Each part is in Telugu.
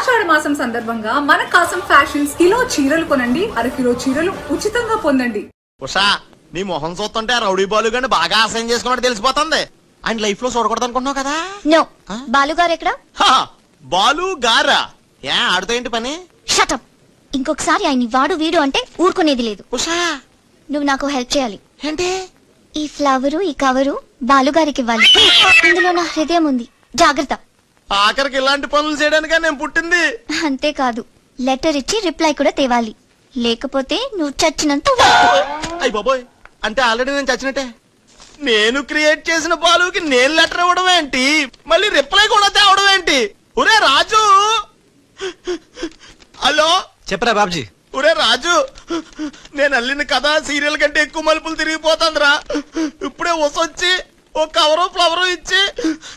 ఆషాఢ మాసం సందర్భంగా మన కాసం ఫ్యాషన్స్ కిలో చీరలు కొనండి, అరకిలో చీరలు ఉచితంగా పొందండి. ఉషా, నీ మొహం చూస్తుంటే రౌడీ బాలు గాని బాగా అసహ్యం చేసుకున్నట్టు తెలిసిపోతుంది. ఆయన లైఫ్ లో చూడకూడదు అనుకుంటున్నావు కదా. నో, బాలుగారు ఎక్కడ? బాలు గారా? ఏ ఆడుతో ఏంటి పని? షటప్. ఇంకొకసారి ఆయన వాడు వీడు అంటే ఊరుకునేది లేదు. ఉషా, నువ్వు నాకు హెల్ప్ చేయాలి. ఏంటి? ఈ ఫ్లవరు, ఈ కవరు బాలుగారికి ఇవ్వాలి. ఇందులో నా హృదయం ఉంది, జాగ్రత్త. ఆఖరికి ఇలాంటి పనులు చేయడానికే నేను పుట్టింది. అంతేకాదు, లెటర్ ఇచ్చి రిప్లై కూడా తేవాలి. లేకపోతే నువ్వు చచ్చినంత. అయ్య బాబోయ్, అంటే ఆల్రెడీ నేను చచ్చినట్టే. నేను క్రియేట్ చేసిన బాలుకి నేను లెటర్ ఇవ్వడం ఏంటి, మళ్ళీ రిప్లై కూడా తేవడం ఏంటి? ఒరే రాజు, హలో చెప్పరా బాబ్జీ. ఒరే రాజు, నేను అల్లిన కథ సీరియల్ కంటే ఎక్కువ మలుపులు తిరిగిపోతుందిరా. ఇప్పుడే వసొచ్చి ఓ కవరు ఫ్లవరు ఇచ్చి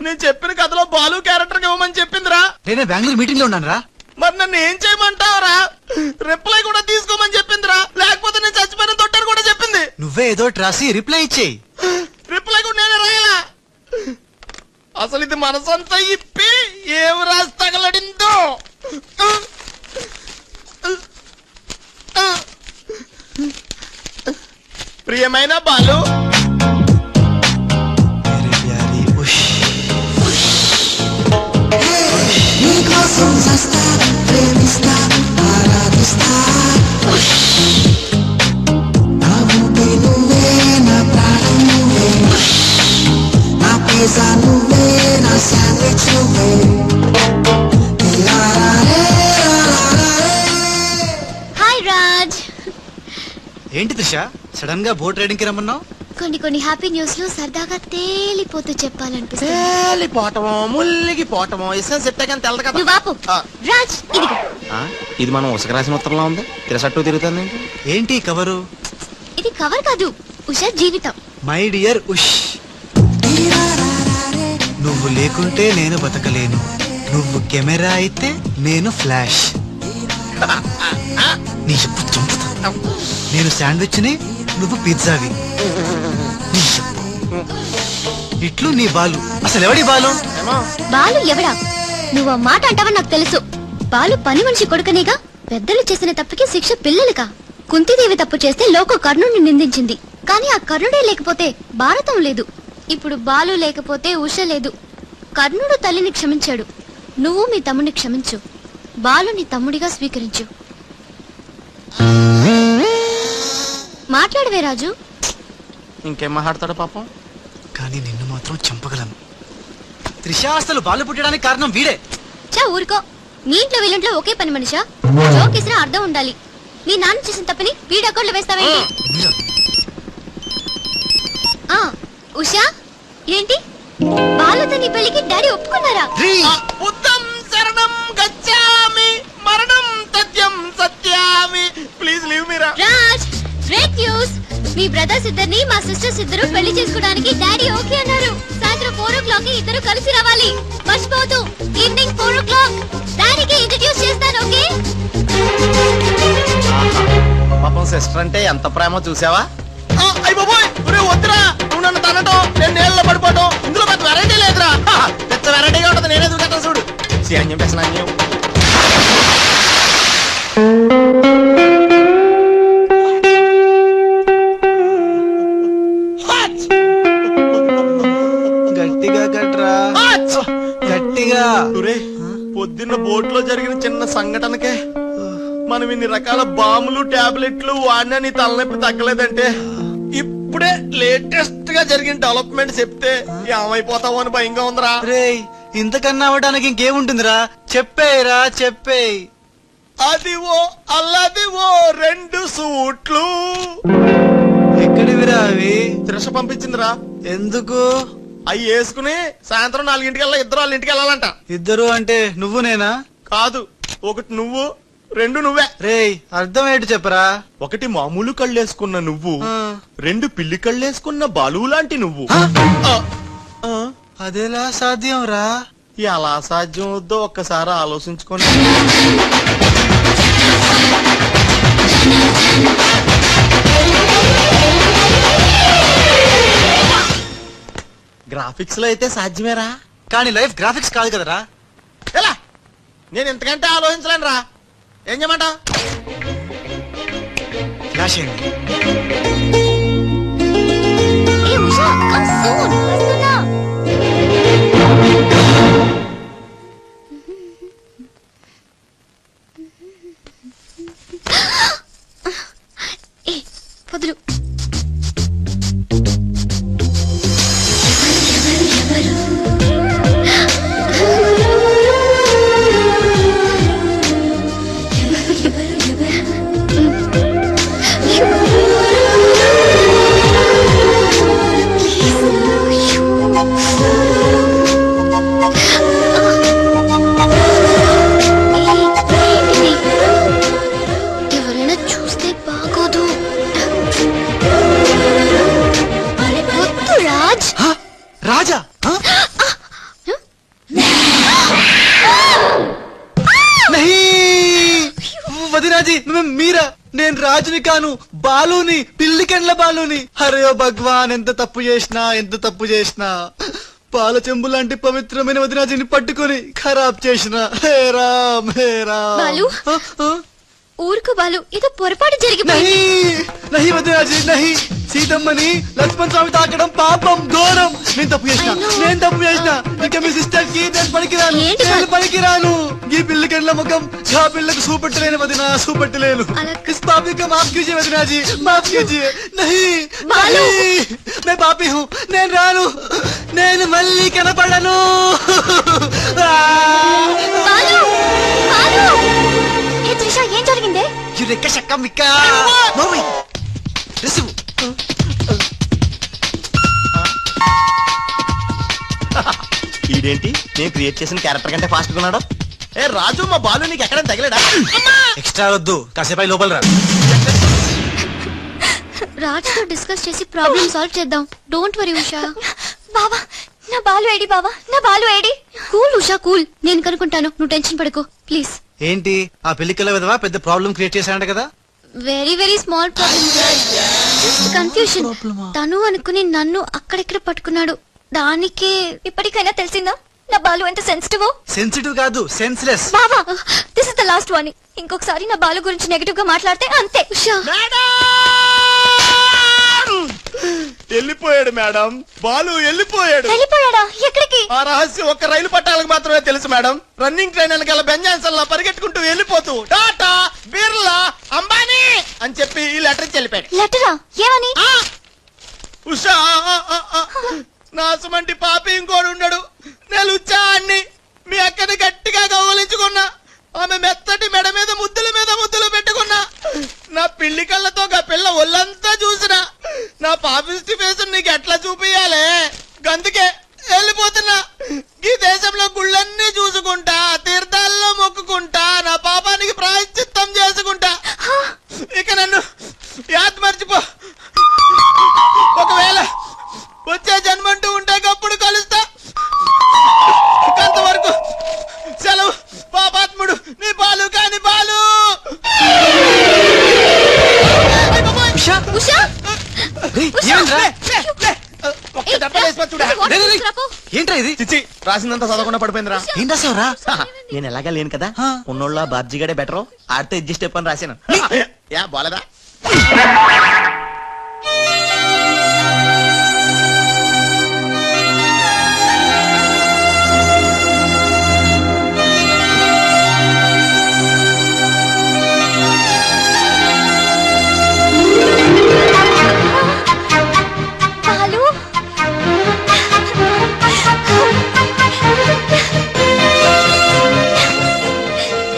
నేను చెప్పిన కథలో బాలు క్యారెక్టర్ ఇవ్వమని చెప్పిందిరా. నేనే బెంగళూరు మీటింగ్ లో ఉన్నాను రా. మరి నన్ను ఏం చేయమంటావరా? రిప్లై కూడా తీసుకోమని చెప్పిందిరా, లేకపోతే నేను చచ్చిపోయిన తొట్టని కూడా చెప్పింది. నువ్వే ఏదో రాసి రిప్లై ఇచ్చేయి. రిప్లై కూడా నేనే రాయాలా? అసలు ఇది మనసంతా ఇప్పి ఏం రాసి తగలడిందో. ప్రియమైన బాలు, హాయ్ రాజ్. ఏంటి త్రిష, సడన్ గా బోట్ రైడింగ్ కి రమ్మన్నావు? కొన్ని హ్యాపీ న్యూస్ లు సరదాగా తేలిపోతూ చెప్పాలనిపిస్తుంది. తేలిపోవటమో ముల్లిగిపోవటమో ఇష్టం సెట్టగానే తెలదు కదా. నువ్వు ఆపు. రాజ్, ఇదిగో. ఇది మనం ఉసక రాసిన ఉత్తరంలో ఉంది. తిరసట్టు తిరుగుతుంది. ఏంటి కవరు? ఇది కవర్ కాదు, ఉషా జీవితం. మై డియర్ ఉష్, నువ్వు లేకుంటే నేను బతకలేను. నువ్వు కెమెరా అయితే నేను ఫ్లాష్. నీ చెప్పు చంపుతా. నేను శాండ్విచ్ ని, నువ్వు పిజ్జావి. నీ చెప్పు. ఇట్లు నీ బాలు. అసలు ఎవడి బాలు? బాలు ఎవడా? నువ్వు ఆ మాట అంటావని నాకు తెలుసు. బాలు పని మనిషి కొడుకనేగా. పెద్దలు చేసిన తప్పుకి శిక్ష పిల్లలుగా. కుంతిదేవి తప్పు చేస్తే లోక కర్ణుడిని నిందించింది. కానీ ఆ కర్ణుడే లేకపోతే భారతం లేదు. ఇప్పుడు బాలు లేకపోతే ఉష లేదు. కర్ణుడు తల్లిని క్షమించాడు, నువ్వు మీ తమ్ముడిని క్షమించు. బాలుని తమ్ముడిగా స్వీకరించు. మాట్లాడవే రాజు. ఇంకేం మాట్లాడతాడు పాపం. కానీ నిన్ను మాత్రం చంపగలను. త్రిష, అసలు బాలు పుట్టడానికి కారణం వీడే. చా ఊరుకో. మీ ఇంట్లో వీళ్ళంట్లో ఒకే పని మనిషా? జోకేసినా అర్థం ఉండాలి. మీ నాన్న చేసిన తప్పని వీడి అకౌంట్లో వేస్తావేంటి? ఉషా, ఏంటి బాలుతో నీ పెళ్లికి డాడీ ఒప్పుకున్నారా? బుద్ధం శరణం గచ్చామి, మరణం తథ్యం సత్యామి. ప్లీజ్ లీవ్ మీ రా. Raj, great news. మీ బ్రదర్స్ ఇద్దరిని మా సిస్టర్స్ ఇద్దరు పెళ్లి చేసుకోవడానికి డాడీ ఓకే అన్నారు. సాయంత్రం 4 o'clock ఇద్దరు కలిసి రావాలి. మర్చిపోవద్దు, ఈవినింగ్ 4 o'clock. డాడీకి ఇంట్రడ్యూస్ చేస్తాను, ఓకే? పాపం సిస్టర్ అంటే ఎంత ప్రేమో చూసావా? అయ్య బాబోయ్, వద్దురా. నువ్వు నన్ను తనటం, నేను నీళ్ళలో పడిపోవటం, ఇందులో పెద్ద వెరైటీ లేదురా. పెద్ద వెరైటీగా ఉంటుంది. నేనే దూకేస్తాను చూడు. సీఎం పెసనాన్యం. గట్టిగా కట్రా, గట్టిగా. పొద్దున్న బోట్ లో జరిగిన చిన్న సంఘటనకే మనం ఇన్ని రకాల బాంబులు టాబ్లెట్లు వాడినా నీ తలనొప్పి తగ్గలేదంటే, ఇప్పుడే లేటెస్ట్ గా జరిగిన డెవలప్మెంట్ చెప్తే ఏమైపోతావు అని భయంగా ఉందిరా. రేయ్, ఇంతకన్నా అవ్వడానికి ఇంకేముంటుందిరా? చెప్పేరా, చెప్పేయ్. అదివో అల్లదివో 2 సూట్లు. ఎక్కడివిరా అవి? త్రిష పంపించిందిరా. ఎందుకు? అవి వేసుకుని సాయంత్రం 4 ఇద్దరు వాళ్ళ ఇంటికి వెళ్ళాలంట. ఇద్దరు అంటే నువ్వు నేనా? కాదు, ఒకటి నువ్వు, 2 నువ్వే. రేయ్, అర్థం ఏంటి చెప్పరా? ఒకటి మామూలు కళ్ళేసుకున్న నువ్వు, 2 పిల్లి కళ్ళేసుకున్న బాలు లాంటి నువ్వు. అదెలా సాధ్యం రా? ఎలా సాధ్యం అవుద్దో ఒక్కసారి ఆలోచించుకోండి. గ్రాఫిక్స్ లో అయితే సాధ్యమేరా, కానీ లైఫ్ గ్రాఫిక్స్ కాదు కదరా. ఎలా నేను ఇంతకంటే ఆలోచించలేను రా. ఏం చేయమంటావు? ఫ్లాష్ అయింది. ఏ ఉషా, come soon. వస్తున్నా. ఏ వదులు. ఎవరైనా చూస్తే బాగోదు. వద్దు రాజ్. హ? రాజా హ? నహీ! వదినాజీ మీరా? నేను రాజుని కాను, బాలుని, పిల్లికెండ్ల బాలుని. అరే ఓ భగవాన్, ఎంత తప్పు చేసినా పాల చెంబు లాంటి పవిత్రమైన వదినాజీని పట్టుకొని ఖరాబ్ చేసిన. హే రామ్, హే రామ్. బాలు? హ? హ? ఊరుకు బాలు, ఏదో పొరపాటు జరిగిపోయింది. నహి వదినాజీ నహి. సీతమ్మని లక్ష్మణ్ స్వామి తాకడం పాపం, ఘోరం. నేను తప్పు చేసిన. ఇంకా మీ సిస్టర్ కి నేను పనికిరాను. ఈ పిల్లకెళ్ళ ముఖం ఆ పిల్లకు చూపెట్టలేను వదినా, చూపెట్టలేను. इस पापी को माफ कीजिए वदना जी, माफ कीजिए. नहीं नहीं, मैं पापी हूँ. నేను రాను, నేను మళ్ళీ కనపడను. బాలు! బాలు! ఏ త్రిష, ఏం జరిగిందే? యురెక్క షక్క మిక్క మోమి రిసు. ఈడేంటి నేను క్రియేట్ చేసిన క్యారెక్టర్ కంటే ఫాస్ట్ ఉన్నాడు? ఏ రాజు, మా బాలు నీకు ఎక్కడ తగిలేడా? ఎక్స్ట్రా వద్దు, కాసేపు లోపల రా. రాజుతో డిస్కస్ చేసి ప్రాబ్లం సాల్వ్ చేద్దాం. Don't worry Usha. బావా, నా బాలు ఏడి? బావా, నా Balu AD? Cool Usha, cool. నేను కనుక్కుంటాను, నువ్వు టెన్షన్ పడకు ప్లీజ్. ఏంటి ఆ పెళ్లికల విధవా పెద్ద ప్రాబ్లం క్రియేట్ చేశాడంట కదా? Very very small problem. Confusion. తను అనుకుని నన్ను అక్కడిక్కడ పట్టుకున్నాడు. దానికే ఇప్పటికైనా తెలిసిందా నా బాలు ఎంత సెన్సిటివ్? సెన్సిటివ్ కాదు, సెన్స్లెస్. బావా, this is the last warning. ఇంకొకసారి నా బాలు గురించి నెగటివ్ గా మాట్లాడితే అంతే. ఉషా, వెళ్ళిపోయాడు మేడం, బాలు వెళ్ళిపోయాడు. వెళ్ళిపోయాడా? ఎక్కడికి? ఆ రహస్యం ఒక్క రైలు పట్టాలకు మాత్రమే తెలుసు మేడం. రన్నింగ్ ట్రైన్ వెనకాల బెంజాన్సన్ లా పరిగెట్టుకుంటూ వెళ్ళిపోతూ టాటా, బిర్లా, అంబానీ అని చెప్పి ఈ లెటర్ ఇచ్చి వెళ్ళిపోయాడు. లెటరా? ఏమని? ఉషా, నాసుమంటి పాపి ఇంకోడు ఉండడు. నేను ఉచ్చాన్ని మీ అక్కని గట్టిగా గౌరవించుకున్నా. ఆమె మెత్తటి మెడ మీద ముద్దులు పెట్టుకున్నా. నా పిల్లి కళ్ళతో ఆ పిల్ల ఒళ్ళంతా చూసినా. నా పాపిస్టి ఫేస్ నీకు ఎట్లా చూపియాలే? గందుకే వెళ్ళిపోతున్నా. ఈ దేశంలో గుళ్ళన్నీ చూసుకుంటా, తీర్థాల్లో మొక్కుకుంటా, నా పాపానికి ప్రాయశ్చిత్తం చేసుకుంటా. ఇక నన్ను యాద్ మర్చిపో. ఒకవేళ వచ్చే జన్మంటూ ఉంటే అప్పుడు కలుస్తా. అంతవరకు సెలవు. పాపాత్ముడు నీ బాలు కాని బాలు. ఉషా! ఉషా! ఏంట్రా ఇది? చిచ్చి, రాసిందంతా చదవకుండా పడిపోయిందిరా. ఏం రాసావురా? నేను ఎలాగా లేను కదా, హా. ఉన్నోళ్ళ బాబ్జీగాడే బెటర్, ఆడితే అడ్జస్ట్ అయిపోయి రాశాను. యా బాలేదా? బాలు!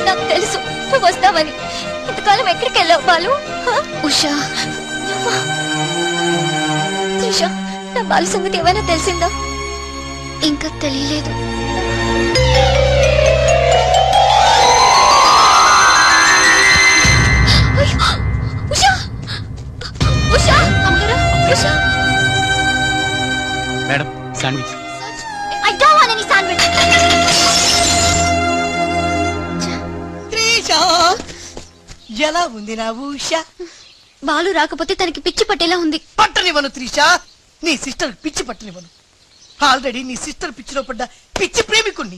నాకు తెలుసు నువ్వు వస్తావని. ఇంతకాలం ఎక్కడికి వెళ్ళావు బాలు? ఉషా, త్రిష, నా బాలు సంగతి ఏమైనా తెలిసిందా? ఇంకా తెలియలేదు. ఉషా! ఉషా! అమ్మగారా, Usha! Madam, sandwich. I don't want any sandwich. Trisha, ఎలా ఉంది నా ఉష? బాలు రాకపోతే తనకి పిచ్చి పట్టేలా ఉంది. పట్టనివ్వను త్రిష, నీ సిస్టర్ పిచ్చి పట్టనివ్వను. ఆల్రెడీ నీ సిస్టర్ పిచ్చిలో పడ్డ పిచ్చి ప్రేమికుణ్ణి.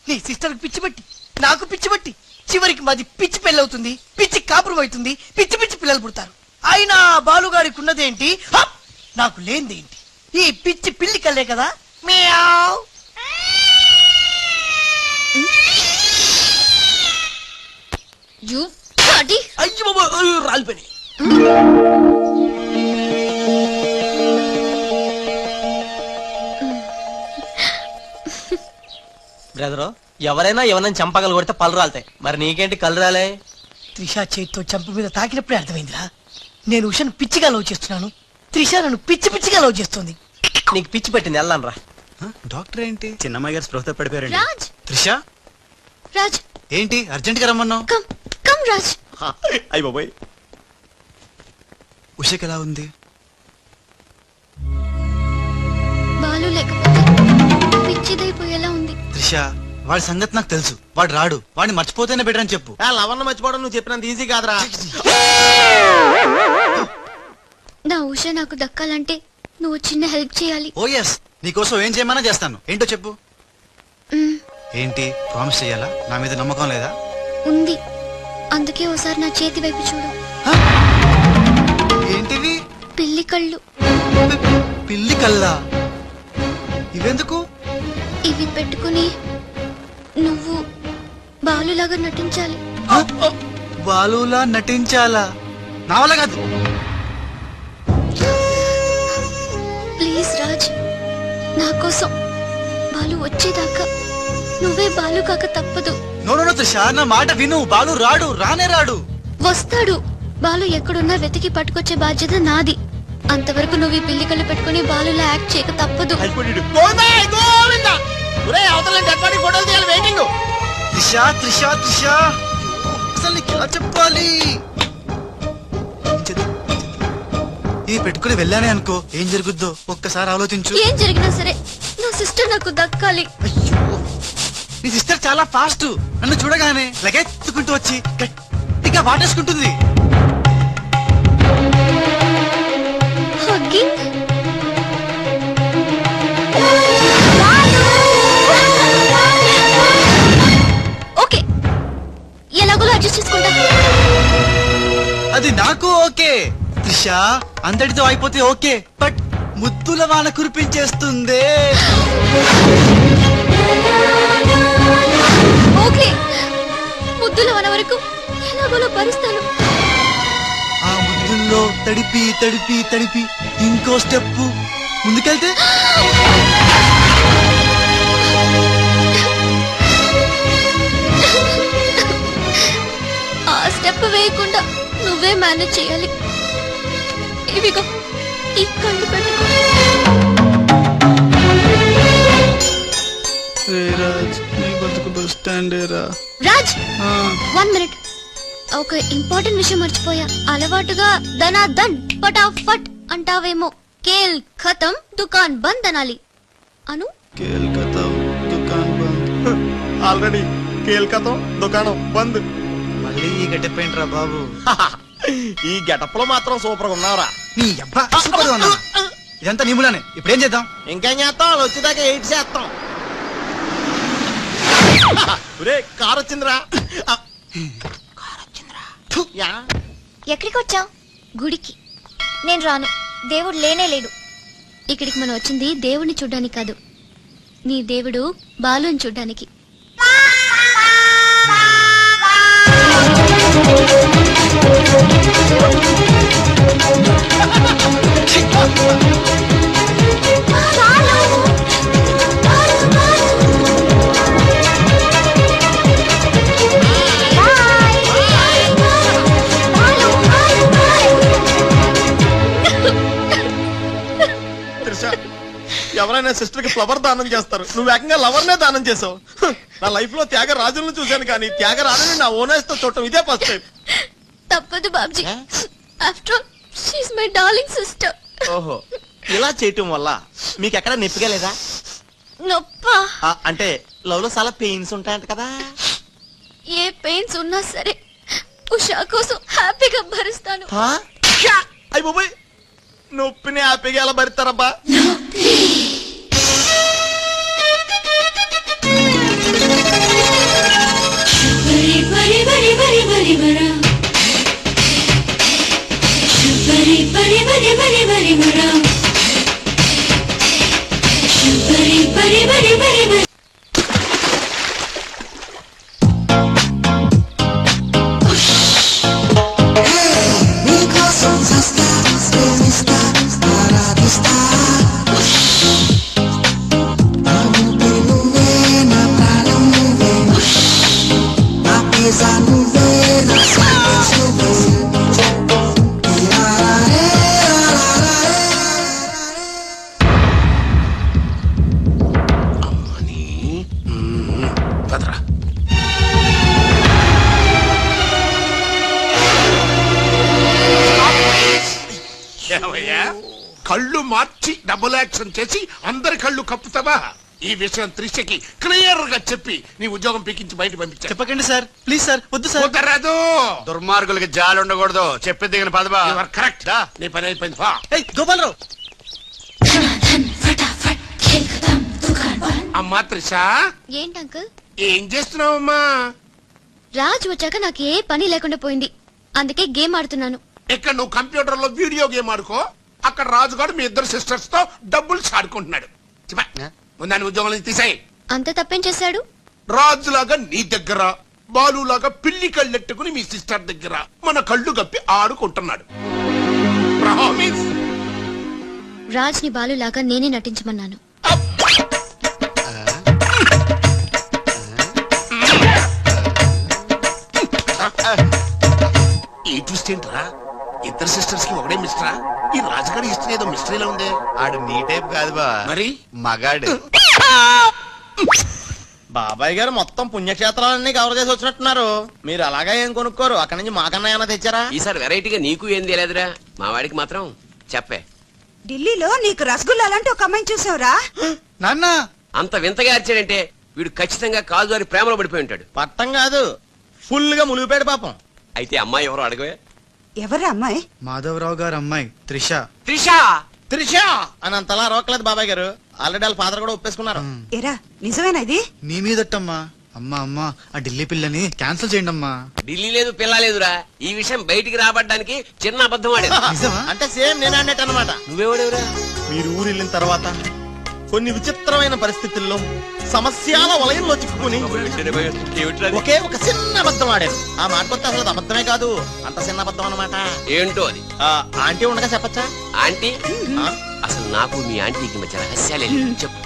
నీ సిస్టర్ పిచ్చి పట్టి నాకు పిచ్చి బట్టి చివరికి మాది పిచ్చి పెళ్ళవుతుంది, పిచ్చి కాపురం అవుతుంది, పిచ్చి పిచ్చి పిల్లలు పుడతారు. అయినా బాలుగారికి ఉన్నదేంటి, హప్! నాకు లేనిదేంటి? ఈ పిచ్చి పిల్లి కల్లే కదా. మియావ్. You bloody. అయ్యో బాబోయ్, అయ్యో, రాలిపోయినాయి. బ్రదరు, ఎవరైనా ఎవరైనా చంపగలు కొడితే పళ్ళు రాలుతాయి, మరి నీకేంటి కళ్ళు రాలే? త్రిష చేతితో చంప మీద తాకినప్పుడే అర్థమైందిరా. నేను ఉషను పిచ్చిగా లవ్ చేస్తున్నాను, త్రిష నన్ను పిచ్చి పిచ్చిగా లవ్ చేస్తుంది. నీకు పిచ్చి పెట్టింది, వెళ్ళాను రా. డాక్టర్ ఏంటి చిన్నమ్మాయి గారు స్పృహతో పడిపోయారండి. రాజ్ త్రిష రాజ్ ఏంటి అర్జెంట్ గా రమ్మన్నావు? Come come Raj. అయ్య బాబోయ్, ఉషకి ఎలా ఉంది? బాలు లేకపోతే పిచ్చిదైపోయేలా ఉంది. త్రిష వాడి సంగతి నాకు తెలుసు, వాడు రాడు, వాడిని మర్చిపోతేనే బెటర్ అని చెప్పు. ఆ లవన్న మర్చిపోవడం నువ్వు చెప్పినంత ఈజీ కాదురా. నా ఉష నాకు దక్కాలంటే నువ్వు చిన్న హెల్ప్ చేయాలి. ఓ ఎస్, నీకోసం ఏం చేయమన్నా చేస్తాను. ఏంటో చెప్పు. మ్, ఏంటి ప్రామిస్ చెయ్యాలా? నా మీద నమ్మకం లేదా? ఉంది. అందుకే ఓసారి నా చేతి వైపు చూడు. ఏంటివి? పిల్లి కళ్ళు. పిల్లి కల్లా? ఇవెందుకు? ఇవి పెట్టుకుని నువ్వు బాలులాగా నటించాలి. బాలులా నటించాలా? నా వల్ల కాదు. ప్లీజ్ రాజ్, నా కోసం బాలు వచ్చేదాకా నువ్వే బాలు కాక తప్పదు. నో నో త్రిష, నా మాట విను. బాలు రాడు, రానే రాడు. వస్తాడు. బాలు ఎక్కడున్నా వెతికి పట్టుకొచ్చే బాధ్యత నాది. అంతవరకు నువ్వు ఈ పిల్లి కళ్ళు పెట్టుకుని బాలులా యాక్ట్ చేయక తప్పదు. ఫోటోలు తీయాలి, వెయిటింగ్. త్రిష త్రిష త్రిష, అసలు నీకు ఎలా చెప్పాలి? ఇది పెట్టుకుని వెళ్ళానే అనుకో, ఏం జరుగుద్దో ఒక్కసారి ఆలోచించు. ఏం జరిగినా సరే నా సిస్టర్ నాకు దక్కాలి. అయ్యో, నీ సిస్టర్ చాలా ఫాస్ట్. నన్ను చూడగానే లగెత్తుకుంటూ వచ్చి గట్టిగా వాటేసుకుంటుంది. హగ్గింగ్. ఓకే, ఎలాగోలో అడ్జస్ట్ చేసుకుంటా. అది నాకు ఓకే త్రిష, అంతటితో అయిపోతే ఓకే. బట్ ముద్దుల వాన కురిపించేస్తుందే. ఓకే, ముద్దుల వన వరకు ఎలాగోలో భరిస్తాను. ఆ ముద్దుల్లో తడిపి తడిపి తడిపి ఇంకో స్టెప్ ముందుకెళ్తే ఆ స్టెప్ వేయకుండా నువ్వే మేనేజ్ చేయాలి. ఇవిగో ఈ కళ్ళు పెట్టుకో. రాజ్, 1 మినిట్. ఒక ఇంపార్టెంట్ విషయం మర్చిపోయా. అలవాటుగా ధనాధన్ పటాఫట్ అంటావేమో. కేల్ ఖతం దుకాన్ బంద్ అనాలి. అను ఆల్రెడీ కేల్కతో దుకాణం బంద్. మళ్ళీ ఈ గట్టెప్పేంట్రా బాబు? ఈ గెటప్ లో మాత్రం సూపర్ గా ఉన్నావురా. నీ అబ్బా సూపర్ గా ఉన్నా. ఇదంతా నీములానే. ఇప్పుడేం చేద్దాం? ఇంకేం చేస్తాం, వాళ్ళు వచ్చేదాకా 8 చేస్తాం. ఒరే కార్ వచ్చిందిరా. యా. ఎక్కడికి వచ్చావు? గుడికి. నేను రాను, దేవుడు లేనే లేడు. ఇక్కడికి మనం వచ్చింది దేవుడిని చూడ్డానికి కాదు, నీ దేవుడు బాలుని చూడ్డానికి. ఎవరైనా సిస్టర్ కి ఫ్లవర్ దానం చేస్తారు, నువ్వు ఏకంగా లవర్ నే దానం చేసావు. నా లైఫ్ లో త్యాగరాజులను చూశాను కానీ త్యాగరాజుని నా ఓనర్స్ తో చూడటం ఇదే ఫస్ట్ టైం. తప్పదు Babji, after all she is my darling sister. ఓహో, ఇలా చేయటం వల్ల మీకు ఎక్కడ నొప్పిగా లేదా? నొప్పా? అంటే లవ్ లో చాలా పెయిన్స్ ఉంటాయంట కదా. ఏ పెయిన్స్ ఉన్నా సరే ఉషా కోసం హ్యాపీగా భరిస్తాను. అయ్య బాబోయ్, నొప్పిని హ్యాపీగా ఎలా భరిస్తారబ్బా? పదరా. ఏమయ్యా, కళ్ళు మార్చి డబుల్ యాక్షన్ చేసి అందరి కళ్ళు కప్పుతావా? ఈ విషయం త్రిషకి క్లియర్ గా చెప్పి నీ ఉద్యోగం పీకించి బయట పంపించా. చెప్పకండి సార్, ప్లీజ్ సార్, వద్దు సార్. కుదరదు. దుర్మార్గులకి జాలి ఉండకూడదు. చెప్పి దిగిన పదవా. You are correct. నీ పని అయిపోయింది. పా. ఏయ్ గోపాలరావు, అమ్మా త్రిష, ఏంటి అంకుల్? ఏం చేస్తున్నావమ్మా? రాజ్ వచ్చాక నాకు ఏ పని లేకుండా పోయింది, అందుకే గేమ్ ఆడుతున్నాను. ఇక్కడ నువ్వు కంప్యూటర్ లో వీడియో గేమ్ ఆడుకో, అక్కడ రాజుగాడు మీ ఇద్దరు సిస్టర్స్ తో డబ్బులు ఆడుకుంటున్నాడు. ముందాని ఉద్యోగం నుంచి తీసాయి. అంత తప్పేం చేశాడు? రాజులాగా నీ దగ్గర, బాలులాగా పిల్లి కళ్ళెట్టుకుని మీ సిస్టర్ దగ్గర మన కళ్ళు గప్పి ఆడుకుంటున్నాడు. ప్రామిస్. రాజ్ ని బాలులాగా నేనే నటించమన్నాను. ఈ ట్విస్ట్ ఏంట్రా? ఇద్దరు సిస్టర్స్ కి ఒకటే మిస్టరా? ఈ రాజుగారి హిస్టరీ ఏదో మిస్టరీలో ఉంది. ఆడు నీ టైప్ కాదు బా, మరి మగాడు. బాబాయ్ గారు మొత్తం పుణ్యక్షేత్రాలన్నీ కవర్ చేసి వచ్చినట్టున్నారు. మీరు అలాగా ఏం కొనుక్కోరు? అక్కడి నుంచి మాకన్నా ఏమైనా తెచ్చారా? ఈసారి వెరైటీగా నీకు ఏం తెలియదురా, మా వాడికి మాత్రం చెప్పే. ఢిల్లీలో నీకు రసగుల్లా లాంటి ఒక అమ్మాయిని చూసావురా? నాన్న అంత వింతగా అరిచాడంటే వీడు ఖచ్చితంగా కాలు జారి ప్రేమలో పడిపోయి ఉంటాడు. పట్టం కాదు, ఫుల్ గా మునిగిపోయాడు పాపం. అయితే అమ్మాయి ఎవరో అడగవే. ఎవరా అమ్మాయి? మాధవరావు గారు అమ్మాయి త్రిష. త్రిషా త్రిష అని అంతలా రోకలేదు బాబాయ్ గారు. ఆల్రెడీ వాళ్ళ ఫాదర్ కూడా ఒప్పేసుకున్నారు. ఎరా నిజమేనా ఇది? నీ మీదట్టమ్మా. అమ్మా అమ్మా, ఆ ఢిల్లీ పిల్లని క్యాన్సిల్ చేయండి అమ్మా. ఢిల్లీ లేదు పిల్ల లేదురా, ఈ విషయం బయటికి రాబడ్డానికి చిన్న అబద్ధం ఆడేది. నిజమా? అంటే సేమ్ నేను అన్నట్టు అనమాట. నువ్వేవాడేవురా? మీరు ఊరు వెళ్ళిన తర్వాత కొన్ని విచిత్రమైన పరిస్థితుల్లో సమస్యల వలయంలో చిక్కుకుని ఒకే ఒక చిన్న అబద్ధం ఆడాను. ఆ మాట కొత్త అసలు అది అబద్ధమే కాదు, అంత చిన్న అబద్ధం అనమాట. ఏంటో అది? ఆంటీ ఉండగా చెప్పచ్చా? ఆంటీ? అసలు నాకు మీ ఆంటీకి మధ్య రహస్యాలే చెప్పు.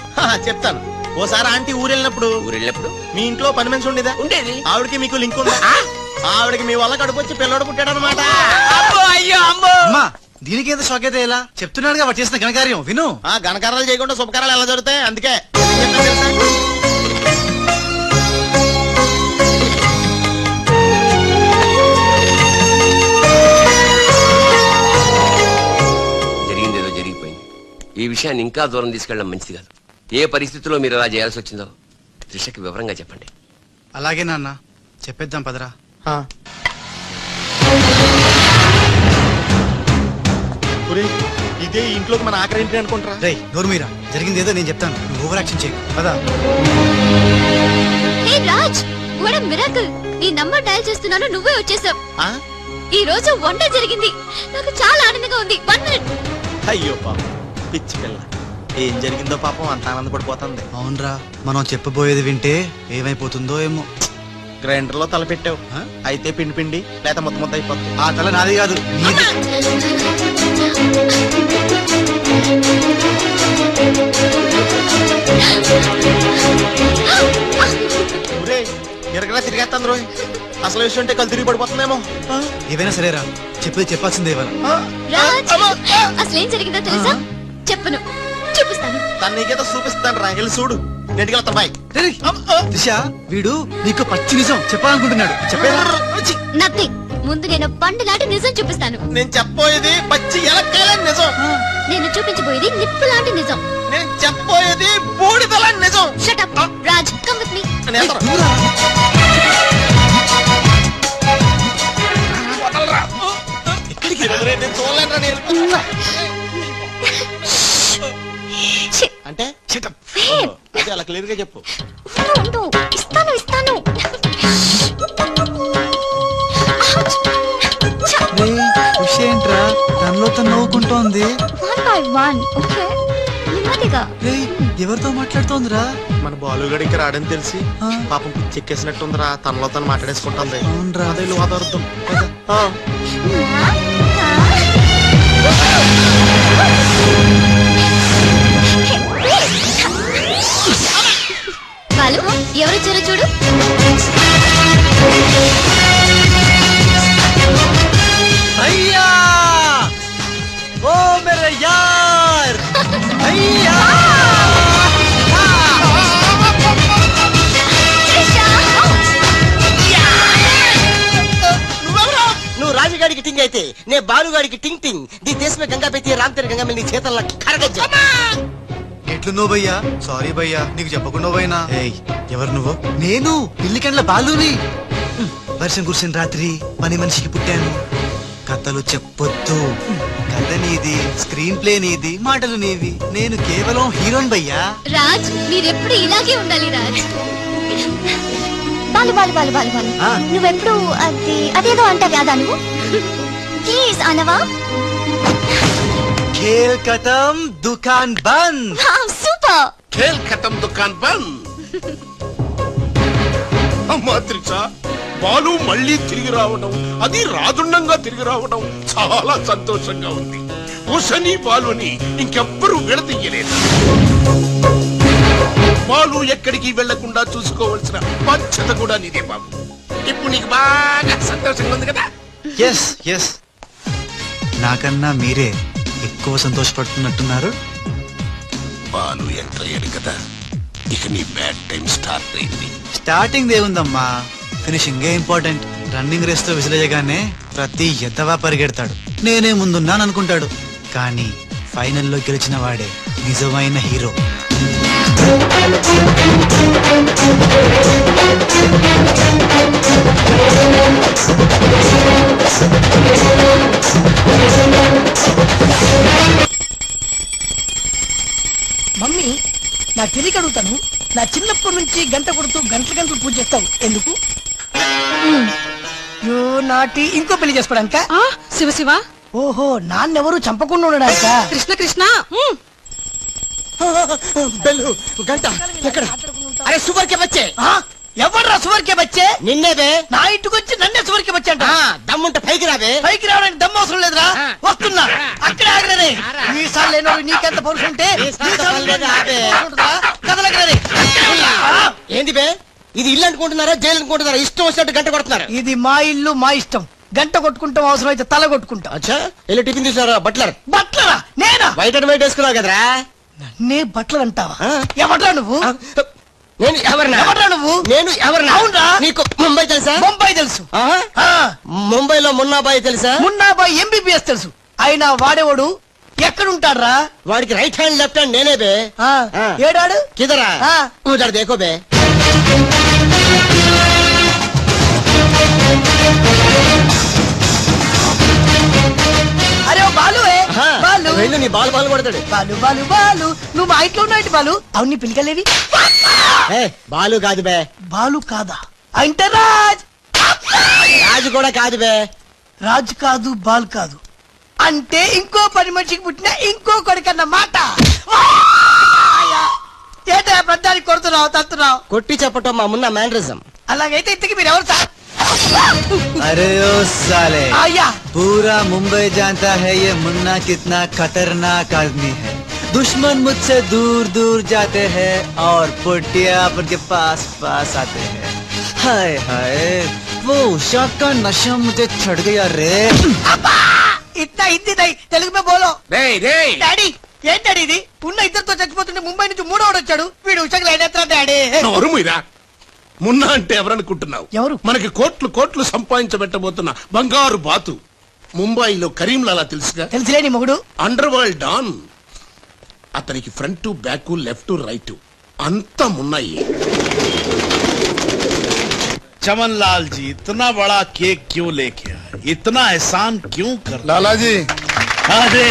చెప్తాను. ఓసారి ఆంటీ ఊరు వెళ్ళినప్పుడు ఊరెళ్ళినప్పుడు మీ ఇంట్లో పని మనిషి ఉండేదా? ఉండేది. ఆవిడకి మీకు లింక్ ఉందా? ఆవిడకి మీ వల్ల కడుపు వచ్చి పిల్లడు పుట్టాడు అనమాట. అయ్యో అమ్మో. అమ్మా దీనికి ఎంత షాక్ అయితే ఎలా? చెప్తున్నాడుగా వాడు చేసిన ఘనకార్యం విను. ఆ ఘనకారాలు చేయకుండా శుభకారాలు ఎలా జరుగుతాయి? అందుకే ఏం చెప్పాను తెలుసా? జరిగిందేదో జరిగిపోయింది. ఈ విషయాన్ని ఇంకా దూరం తీసుకెళ్ళడం మంచిది కాదు. ఏ పరిస్థితిలో మీరు అలా చేయాల్సి వచ్చిందో త్రిషకి వివరంగా చెప్పండి. అలాగే నాన్న, చెప్పేద్దాం పదరా. ఒరేయ్, ఇదే ఈ ఇంట్లోకి మన ఆఖరి ఇంటి అనుకుంటారా? రే నోర్మీరా, జరిగింది ఏదో నేను చెప్తాను, నువ్వు ఓవర్ యాక్షన్ చేయకు. పదా. హే రాజ్, వాట్ ఎ మిరాకిల్! నీ నంబర్ డయల్ చేస్తున్నాను, నువ్వే వచ్చేసావు. ఈ రోజు వండర్ జరిగింది, నాకు చాలా ఆనందంగా ఉంది. 1 minute. అయ్యో పాపం పిచ్చి పిల్ల, ఏం జరిగిందో పాపం అంత ఆనందపడిపోతుంది. అవునరా, మనం చెప్పబోయేది వింటే ఏమైపోతుందో ఏమో. గ్రైండర్ లో తల పెట్టావు, అయితే పిండి పిండి లేక మొత్తం మొత్తం అయిపోతుంది. ఆ తల నాది కాదు, నీది. ఎరగలా తిరిగేస్తాను రోజు. అసలు విషయం ఉంటే కళ్ళు తిరిగి పడిపోతుందేమో. ఏవైనా సరేరా, చెప్పేది చెప్పాల్సిందే ఇవాళ. రాజ్, అసలు ఏం జరిగిందో తెలుసా? చెప్పను, చూపిస్తాను. తను నీకేదో చూపిస్తాను రా, వెళ్ళి చూడు. నెటికెళ్తా బాయ్. దిశ, వీడు నీకు పచ్చి నిజం చెప్పాలనుకుంటున్నాడు. చెప్పేదా? నథింగ్. ముందు నేను పండులాంటి నిజం చూపిస్తాను. నేను చెప్పబోయేది పచ్చి ఎలక్కాయలని నిజం. నేను చూపించబోయేది నిప్పు లాంటి నిజం. నేను చెప్పబోయేది బూడిదలని నిజం. Shut up Raj, come with me. నేను చూడలేనురా, నేను వెళ్ళిపోతున్నా. అంటే అదే అలా క్లియర్ గా చెప్పు. ఇస్తాను. ఏంట్రా తనలో తను నవ్వుకుంటోంది. 1 by 1. ఓకే నెమ్మదిగా. రేయ్, ఎవరితో మాట్లాడుతోందిరా? మన బాలుగడికి రాడని తెలిసి ఆ. పాపం చెక్కేసినట్టుందిరా, తనలో తను మాట్లాడేసుకుంటుంది. అవునరా. అదే వాదార్థం. బాలు ఎవరొచ్చారో చూడు. అయ్యా ఓ మేరే యార్ అయ్యా నువ్వు రాజుగాడికి టింగ్ అయితే నే బాలుగాడికి టింగ్ టింగ్ నీ దేశమే గంగా పెట్టి రామ్ తెర గంగా నీ చేతల్లో కరగజ్జా ఎట్లు నువ్వు భయ్యా? సారీ భయ్యా, నీకు చెప్పకుండా పోయినా. ఏయ్, ఎవరు నువ్వు? నేను పిల్లికండ్ల బాలుని. వర్షం కురిసిన రాత్రి పని మనిషికి పుట్టాను. కథలు చెప్పొద్దు. కథ నీది, స్క్రీన్ ప్లే నీది, మాటలు నీవి. నేను కేవలం హీరోన్ భయ్యా. రాజ్ మీరెప్పుడు ఇలాగే ఉండాలి రాజ్. బాలు బాలు బాలు బాలు బాలు నువ్వెప్పుడు అదేదో అంటావు కదా నువ్వు. ప్లీజ్ అనవా. ఖేల్ ఖతం దుకాన్ బంద్. సూపర్. ఖేల్ ఖతం దుకాన్ బంద్. అమ్మా త్రిష, బాలు మళ్ళీ తిరిగి రావడం, అది రాజుండంగా తిరిగి రావడం చాలా సంతోషంగా ఉంది. ఉషని బాలుని ఇంకెవ్వరూ విడదీయలేదు. బాలు ఎక్కడికి వెళ్లకుండా చూసుకోవాల్సిన బాధ్యత కూడా నీదే బాబు. ఇప్పుడు నీకు బాగా సంతోషంగా ఉంది కదా? ఎస్ ఎస్, నాకన్నా మీరే ఎక్కువ సంతోషపడుతున్నట్టున్నారు. బాలు ఎంటర్ అయ్యాడు కదా, ఇక నీ బ్యాడ్ టైం స్టార్ట్ అయింది. స్టార్టింగ్ దేవుందమ్మా, ఫినిషింగే ఇంపార్టెంట్. రన్నింగ్ రేస్ తో విసిలేయగానే ప్రతి ఎద్దవా పరిగెడతాడు, నేనే ముందున్నాను అనుకుంటాడు. కానీ ఫైనల్లో గెలిచిన వాడే నిజమైన హీరో. మమ్మీ నా తెలియక అడుగుతాను, నా చిన్నప్పటి నుంచి గంట కొడుతూ గంటలు గంటలు పూజ చేస్తావు ఎందుకు? యో నాటి ఇంకో పెళ్లి చేసుకోవడానిక? శివ శివ, ఓహో, నాన్నెవరు చంపకుండా ఉండడానిక? కృష్ణ కృష్ణ. బెల్లు గంట ఎక్కడ? అరే సువర్కే బచ్చే. ఎవడ్రా సువర్కే బచ్చే? నిన్నే బే. నా ఇంటికి వచ్చి నన్నే సువర్కే బచ్చే అంట. దమ్ముంటే పైకి రాబే. పైకి రావడానికి దమ్ము అవసరం లేదురా, వస్తున్నా. అక్కడే ఆగరే. మీసాలు లేనోడు నీకెంత పరుసు ఉంటే ఏంది బే? ఇది ఇల్లు అనుకుంటున్నారా జైలు అనుకుంటున్నారా? ఇష్టం వచ్చినట్టు గంట కొడుతున్నారు. ఇది మా ఇల్లు మా ఇష్టం. గంట కొట్టుకుంటాం, అవసరం అయితే తల కొట్టుకుంటాం. అచ్చా వెళ్ళి టిఫిన్ తీసుకురా. బట్లర్ బట్లరా? నేనా? వైట్ అండ్ వైట్ వేసుకున్నావు కదరా. నన్నే బట్టలు అంటావా? ఆ. ఎవడ్రా నువ్వు? నేను ఎవరినా? ఎవడ్రా నువ్వు? నేను ఎవరినా? అవునరా? నీకు ముంబై తెలుసా? ముంబై తెలుసు. ఆ. ముంబైలో మున్నాబాయి తెలుసా? మున్నాబాయ్ ఎంబీబీఎస్ తెలుసు. అయినా వాడేవాడు ఎక్కడుంటాడ్రా? వాడికి రైట్ హ్యాండ్ లెఫ్ట్ హ్యాండ్ నేనే బే. ఆ. ఆ. ఏడాడు? కిదరా ఆ. ఉదర్ దేఖో బే. అరే ఓ బాలు, బాలు వెళ్ళు, నీ బాల్ బాల్ కొడతాడు. బాలు బాలు బాలు నువ్వు మా ఇంట్లో ఉన్నావు బాలు. అవును, నీ పిలికలేవి? బాలు కాదు బే. బాలు కాదా? అంటే రాజ్. రాజు కూడా కాదు బే. రాజు కాదు, బాల్ కాదు అంటే ఇంకో పని మనిషికి పుట్టిన ఇంకో కొడుకన్న మాట. ఏంటో ప్రధానికి కొడుతున్నావు, తత్తున్నావు? కొట్టి చెప్పటం మా మున్న మేనరిజం. అలాగైతే ఇంతకి మీరు ఎవరు సార్? अरे ओ साले, आया। पूरा मुंबई जानता है ये मुन्ना कितना खतरनाक आदमी है। दुश्मन मुझसे दूर दूर जाते हैं और पुटिया उनके पास पास आते हैं। हाय हाय, वो उषा का नशा मुझे चढ़ गया रे। ఇట్లా హిందీ నై, తెలుగు మే బోలో. రేయ్ రేయ్, డాడీ ఏంటడి ఇది? ఉన్న ఇద్దరితో చచ్చిపోతుంటే ముంబై నుంచి మూడోడు వచ్చాడు. వీడు ఉషకు లైన్ ఎత్తా డాడీ. నోరు మీరా. మున్నా అంటే ఎవరనుకుంటున్నావు? ఎవరు? మనకి కోట్లు కోట్లు సంపాదించబెట్టబోతున్న బంగారు బాతు. ముంబైలో కరీంలాలా తెలుసుగా? తెలుసులేని మొగుడు. Underworld don. అతనికి ఫ్రంట్ బ్యాక్ లెఫ్ట్ రైట్ అంతా మున్నాయి. चमन लाल जी इतना बड़ा केक क्यों लेके आए? इतना एहसान क्यों कर? लाला जी, अरे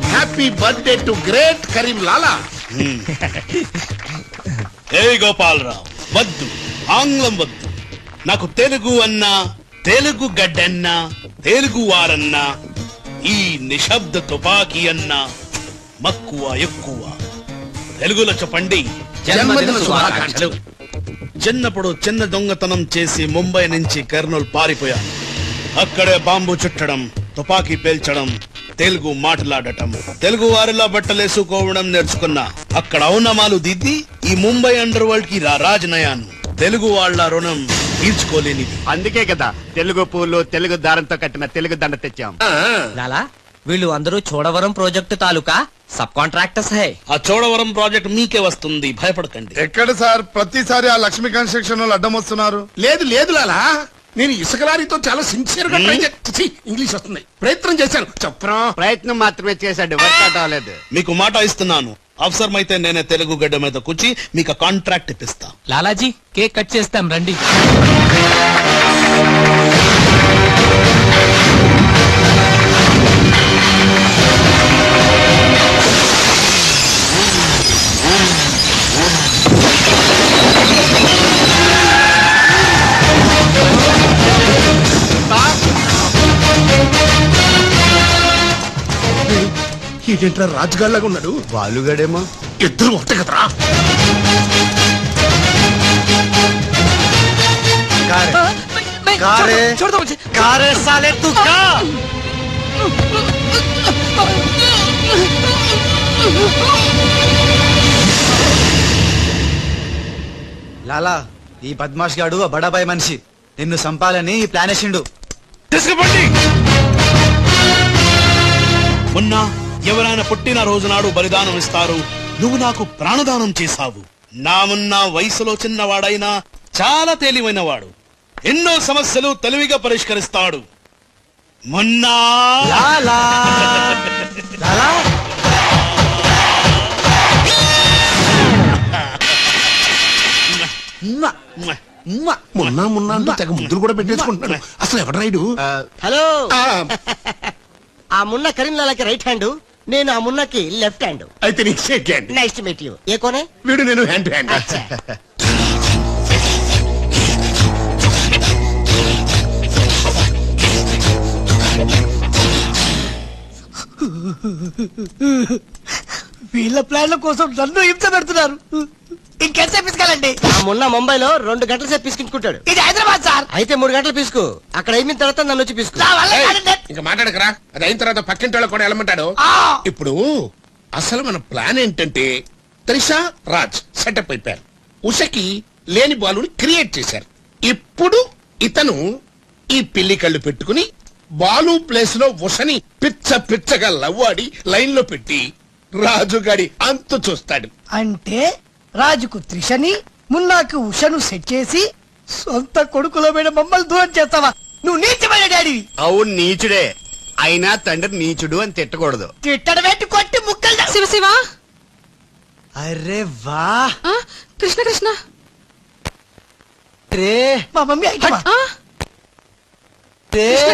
happy birthday to great Karim Lala. ए गोपाल राव वद्दू ఆంగ్లం వద్దు. నాకు తెలుగు అన్నా, తెలుగు గడ్డన్నా, తెలుగు వారన్నా, ఈ నిశ్శబ్ద తుపాకీ అన్నా మక్కువ ఎక్కువ. తెలుగులో చెప్పండి. జన్మదిన శుభాకాంక్షలు. చిన్నప్పుడు చిన్న దొంగతనం చేసి ముంబై నుంచి కర్నూలు పారిపోయాను. అక్కడే బాంబు చుట్టడం, తుపాకీ పేల్చడం, తెలుగు మాట్లాడటం, తెలుగు వారిలా బట్టలేసుకోవడం నేర్చుకున్నా. అక్కడ ఔనమాలు దిద్ది ఈ ముంబై అండర్ వరల్డ్ కి రాజనయాను. తెలుగు వాళ్ళ రుణం తీర్చుకోలేనిది. అందుకే కదా తెలుగు పూలు తెలుగు దారంతో కట్టిన తెలుగు దండ తెచ్చాం. లాలా వీళ్ళు అందరూ చోడవరం ప్రాజెక్టు తాలూకా సబ్ కాంట్రాక్టర్స్ హై. ఆ చోడవరం ప్రాజెక్ట్ మీకే వస్తుంది, భయపడకండి. ఎక్కడ సార్ ప్రతిసారి ఆ లక్ష్మీ కన్స్ట్రక్షన్ వాళ్ళు అడ్డం వస్తున్నారు? లేదు లేదు లాలా, నేను ఇసుక లారీతో చాలా సిన్సియర్ గా ట్రై చేసి ఇంగ్లీష్ వస్తుంది ప్రయత్నం చేశాను. చెప్పరా? ప్రయత్నం మాత్రమే చేశాడు, వర్కౌట్ అవ్వలేదు. మీకు మాట ఇస్తున్నాను, అవసరమైతే నేనే తెలుగు గడ్డ మీద కూర్చి మీకు కాంట్రాక్ట్ ఇప్పిస్తా. లాలాజీ కేక్ కట్ చేస్తాం రండి. ఏంటంటే రాజుగాళ్ళగా ఉన్నాడు. బాలుగాడేమో. ఇద్దరు ఒకటే కదరా? కారే సాలే తు కా. లాలా ఈ బద్మాష్ గాడు ఆ బడాబాయ్ మనిషి నిన్ను సంపాలని ఈ ప్లాన్ వేసిండు. తీసుకుపండి. మొన్న ఎవరైనా పుట్టిన రోజు నాడు బలిదానం ఇస్తారు. నువ్వు నాకు ప్రాణదానం చేశావు. నా మొన్న వయసులో చిన్నవాడైనా చాలా తెలివైన వాడు. ఎన్నో సమస్యలు తెలివిగా పరిష్కరిస్తాడు. మొన్న లాలా లాలా మొన్న మొన్న అంటూ తెగ ముద్దులు కూడా పెట్టేసుకుంటున్నాడు. అసలు ఎవడు రైడు? హలో ఆ మున్న కరీంలాలాకి రైట్ హ్యాండ్, నేను ఆ మున్నకి లెఫ్ట్ హ్యాండ్. అయితే నీకు shake hand. Nice to meet you. ఏ కోనే? వీడు నేను హ్యాండ్ టు హ్యాండ్. వీళ్ళ ప్లాన్ల కోసం నన్ను హింస పెడుతున్నారు. ఇంకెంతసేపు పిసుకాలండి? ఆ మున్న ముంబైలో 2 గంటల సేపు పిసుకుంటాడు. ఇది హైదరాబాద్ సార్. అయితే 3 గంటలు పిసుకు. అక్కడ అయిన తర్వాత నన్ను వచ్చి పిసుకు. నా వల్ల కాదండి. ఇంకా మాట్లాడకరా. అది అయిన తర్వాత పక్కింటి వాళ్ళు కూడా వెళ్ళమంటాడు. ఆ. ఇప్పుడు అసలు మన ప్లాన్ ఏంటంటే త్రిషా రాజ్ సెటప్ అయిపోయారు. ఉషకి లేని బాలుని క్రియేట్ చేశారు. ఇప్పుడు ఇతను ఈ పిల్లి కళ్ళు పెట్టుకుని బాలు ప్లేస్ లో ఉషని పిచ్చ పిచ్చగా లవ్వాడి లైన్ లో పెట్టి రాజుగాడి అంతు చూస్తాడు. అంటే రాజుకు త్రిషని మున్నాకు ఉషను సెట్ చేసి సొంత కొడుకులో మీద మమ్మల్ని దూరం చేస్తావా? నువ్వు నీచమైన డాడీ. అవును నీచుడే, అయినా తండ్రి నీచుడు అని తిట్టకూడదు. తిట్టడం పెట్టి కొట్టి ముక్కలు. శివ శివ. అరే వా కృష్ణ కృష్ణ. రే మా మమ్మీ ఐటమా?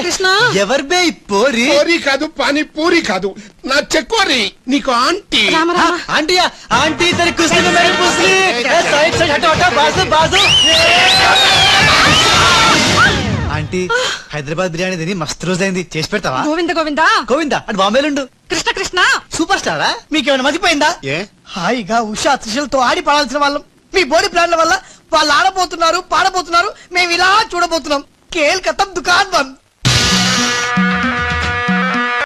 కృష్ణ. ఎవరు బే ఈ పోరి? పూరి కాదు, పానీ పూరి కాదు, నా చెక్కోరి. నీకు ఆంటీ. రామ రామ. ఆంటీయా ఆంటీ तेरी कुश्ती में मेरी पुसली ए साइड से हटो हटो बाजू बाजू. ఆంటీ హైదరాబాద్ బిర్యానీ తిని మస్తు రోజైంది, చేసి పెడతావా? గోవింద గోవింద. గోవిందా అటు బాంబేలుండు. కృష్ణ కృష్ణ. సూపర్ స్టారా? మీకేమైనా మతిపోయిందా? ఏ హాయిగా ఉషా త్రిషలతో ఆడి పాడాల్సిన వాళ్ళం మీ బోడి ప్లాన్ల వల్ల వాళ్ళు ఆడబోతున్నారు, పాడబోతున్నారు, మేము ఇలా చూడబోతున్నాం. కేల్ కథం దుకాన్ బంద్.